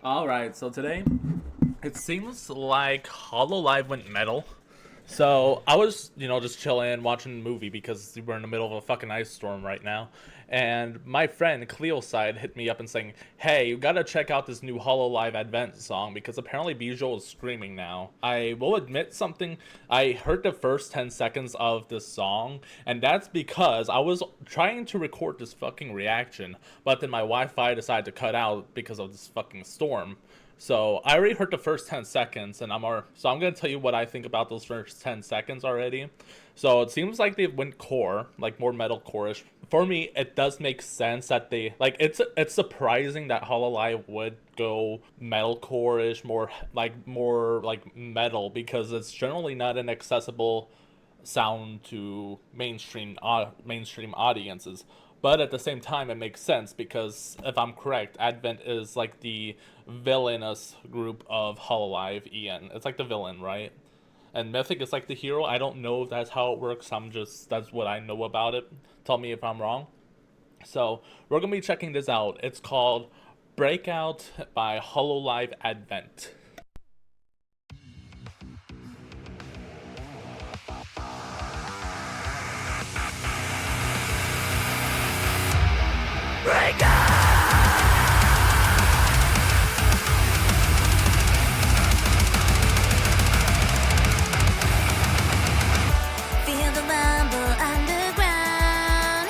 Alright, so today it seems like Hololive went metal. So I was, just chilling, watching a movie because we're in the middle of a fucking ice storm right now. And my friend Cleo side hit me up and saying, "Hey, you gotta check out this new Hololive Advent song because apparently BIJOU is screaming now." I will admit something. I heard the first 10 seconds of this song, and that's because I was trying to record this fucking reaction, but then my Wi-Fi decided to cut out because of this fucking storm. So I already heard the first 10 seconds, and I'm gonna tell you what I think about those first 10 seconds already. So it seems like they went core, like more metal core-ish. For me, it does make sense that they like it's surprising that Hololive would go metalcore-ish, more like metal, because it's generally not an accessible sound to mainstream audiences. But at the same time, it makes sense because if I'm correct, Advent is like the villainous group of Hololive. Ian, it's like the villain, right? And Mythic is like the hero. I don't know if that's how it works. That's what I know about it. Tell me if I'm wrong. So we're gonna be checking this out. It's called Breakout by Hololive Advent. Feel the rumble underground.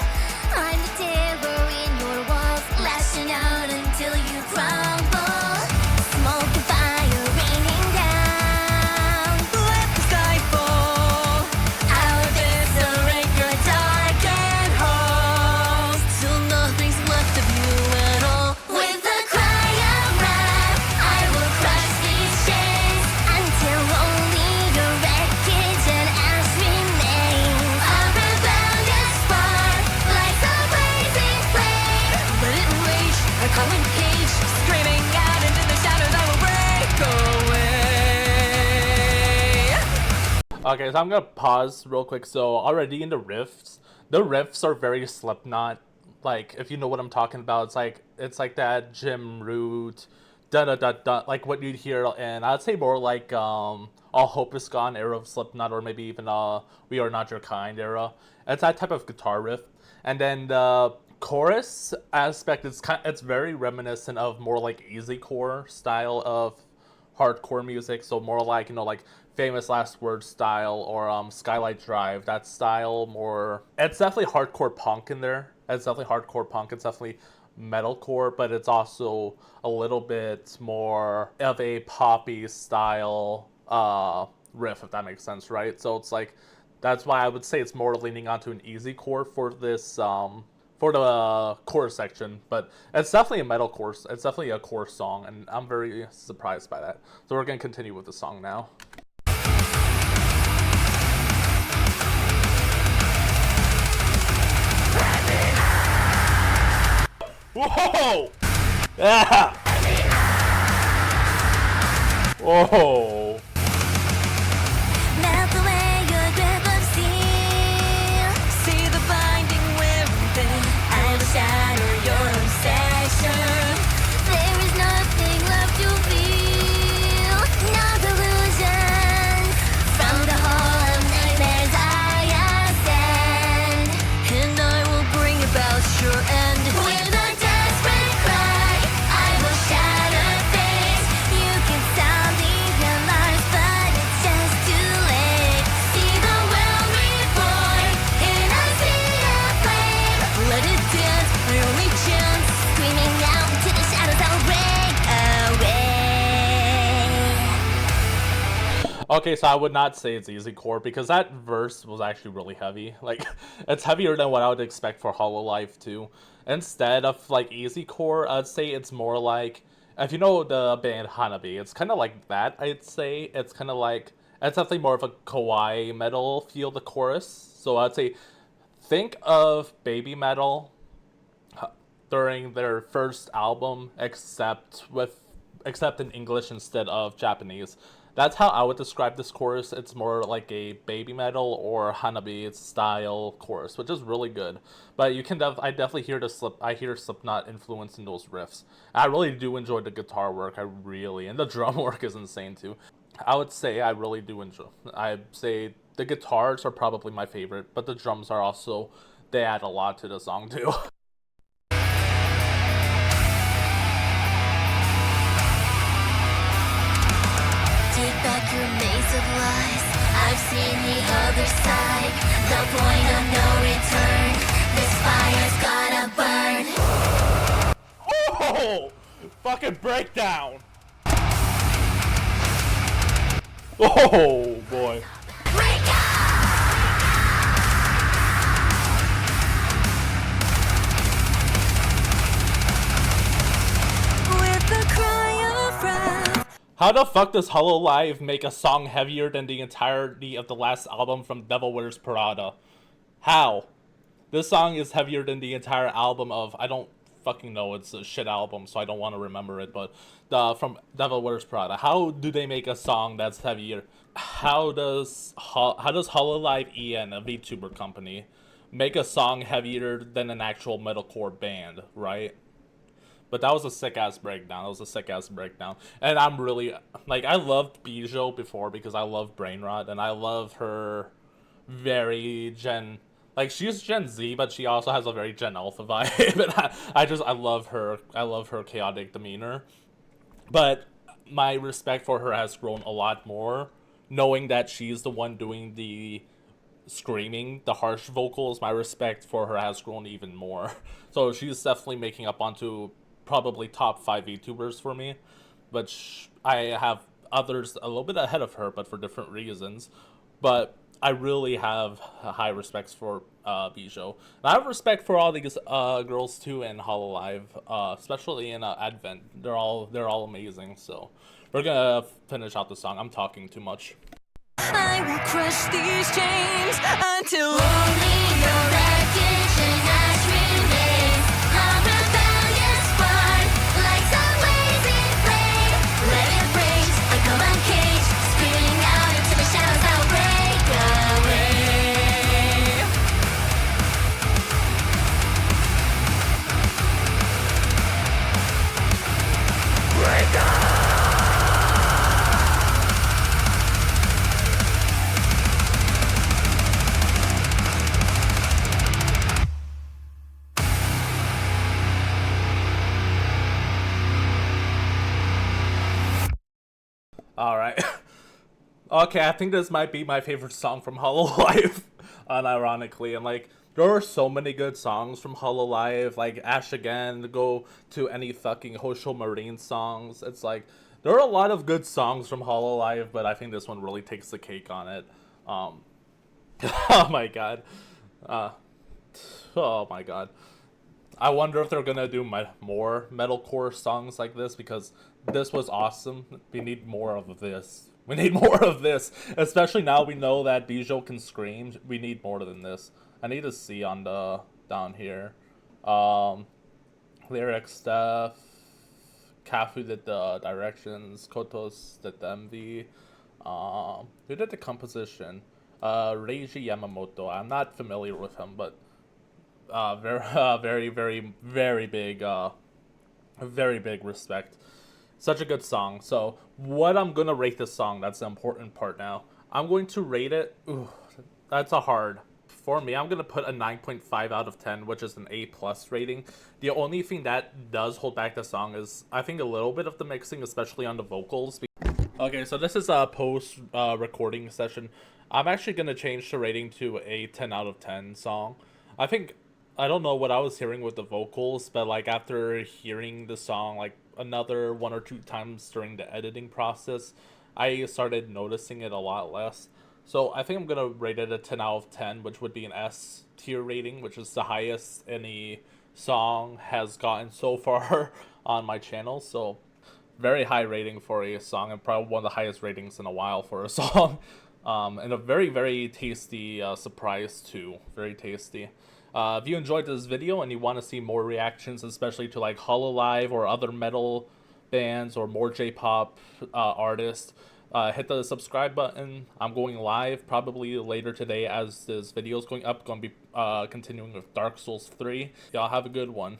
I'm the terror in your walls, lashing out until you crumble. Smoke and fire raining down. Let the sky fall. I'll eviscerate your darkened halls till nothing's left of you at all. With a cry of wrath, I will crush these chains until only your wreckage and ash remains. A rebellious spark lights a blazing flame. Let it rage, a common cage, screaming out into the shadows. I will break away. Okay, so I'm gonna pause real quick. So already in the riffs are very Slipknot. Like if you know what I'm talking about, it's like that Jim Root, da da da da, like what you'd hear, and I'd say more like All Hope Is Gone era of Slipknot, or maybe even We Are Not Your Kind era. It's that type of guitar riff, and then the chorus aspect it's very reminiscent of more like easycore style of hardcore music, so more like like Famous Last Word style or Skylight Drive, that style. More, it's definitely hardcore punk in there. It's definitely hardcore punk. It's definitely metalcore, but it's also a little bit more of a poppy style riff, if that makes sense, right? So it's like that's why I would say it's more leaning onto an easy core for this for the chorus section, but it's definitely a metal chorus. It's definitely a chorus song, and I'm very surprised by that. So we're gonna continue with the song now. Whoa! Yeah! Whoa! Melt away your grip of steel. See the binding within. I will shatter your obsession. There is nothing left to feel. No delusions. From the hall of nightmares I ascend, and I will bring about your end. With a desperate cry, I will shatter things. You can sound the alarms, but it's just too late. See the world reborn in a sea of flame. Let it dance, my only chance. Screaming out into the shadows, I'll break away. Okay, so I would not say it's easy core because that verse was actually really heavy. Like, it's heavier than what I would expect for Hololive too. Instead of like easy core, I'd say it's more like, if you know the band Hanabi, it's kind of like that. I'd say it's kind of like, it's definitely more of a kawaii metal feel, the chorus. So I'd say think of baby metal during their first album, except with except in English instead of Japanese. That's how I would describe this chorus. It's more like a baby metal or Hanabi style chorus, which is really good. But you can I definitely hear I hear Slipknot influence in those riffs. I really do enjoy the guitar work. And the drum work is insane too. I would say I really do enjoy. I'd say the guitars are probably my favorite, but the drums are also, they add a lot to the song too. Take back your maze of lies. I've seen the other side. The point of no return. This fire's gotta burn. Oh! Fucking breakdown! Oh boy. With a cry of wrath. How the fuck does Hololive make a song heavier than the entirety of the last album from Devil Wears Prada? How? This song is heavier than the entire album of, I don't fucking know, it's a shit album, so I don't want to remember it, but from Devil Wears Prada. How do they make a song that's heavier? How does Hololive EN, a VTuber company, make a song heavier than an actual metalcore band, right? But that was a sick-ass breakdown. And I'm really, like, I loved BIJOU before because I love Brainrot, and I love her very she's Gen Z, but she also has a very Gen Alpha vibe. And I love her. I love her chaotic demeanor. But my respect for her has grown a lot more, knowing that she's the one doing the screaming, the harsh vocals. My respect for her has grown even more. So she's definitely making up onto probably top 5 VTubers for me, but I have others a little bit ahead of her, but for different reasons. But I really have high respects for BIJOU. And I have respect for all these girls too in Hololive, especially in Advent. They're all amazing. So we're gonna finish out the song. I'm talking too much. I will crush these chains until only your recognition has remains. A rebellious spark, like some blazing flame. Let it break, I come uncaged, screaming out into the shadows. I will break away. Breakout. Alright. Okay, I think this might be my favorite song from Hololive, unironically. And, like, there are so many good songs from Hololive, like Ash Again, go to any fucking Hosho Marine songs. It's like, there are a lot of good songs from Hololive, but I think this one really takes the cake on it. Oh my god. Oh my god. I wonder if they're gonna do more metalcore songs like this, because this was awesome. We need more of this. We need more of this. Especially now we know that BIJOU can scream. We need more than this. I need to see on the down here. Lyric stuff. Kafu did the directions. Kotos did the MV. Who did the composition? Reiji Yamamoto. I'm not familiar with him, but very big respect. Such a good song. So what I'm gonna rate this song, that's the important part now. I'm going to rate it, that's a hard. For me, I'm gonna put a 9.5 out of 10, which is an A+ rating. The only thing that does hold back the song is, I think, a little bit of the mixing, especially on the vocals. Okay, so this is a post recording session. I'm actually gonna change the rating to a 10 out of 10 song. I don't know what I was hearing with the vocals, but like after hearing the song like another 1 or 2 times during the editing process, I started noticing it a lot less. So I think I'm gonna rate it a 10 out of 10, which would be an S tier rating, which is the highest any song has gotten so far on my channel. So very high rating for a song, and probably one of the highest ratings in a while for a song. And a very tasty surprise too. Very tasty. If you enjoyed this video and you want to see more reactions, especially to like Hololive or other metal bands or more J-pop artists, hit the subscribe button. I'm going live probably later today as this video is going up. Going to be continuing with Dark Souls 3. Y'all have a good one.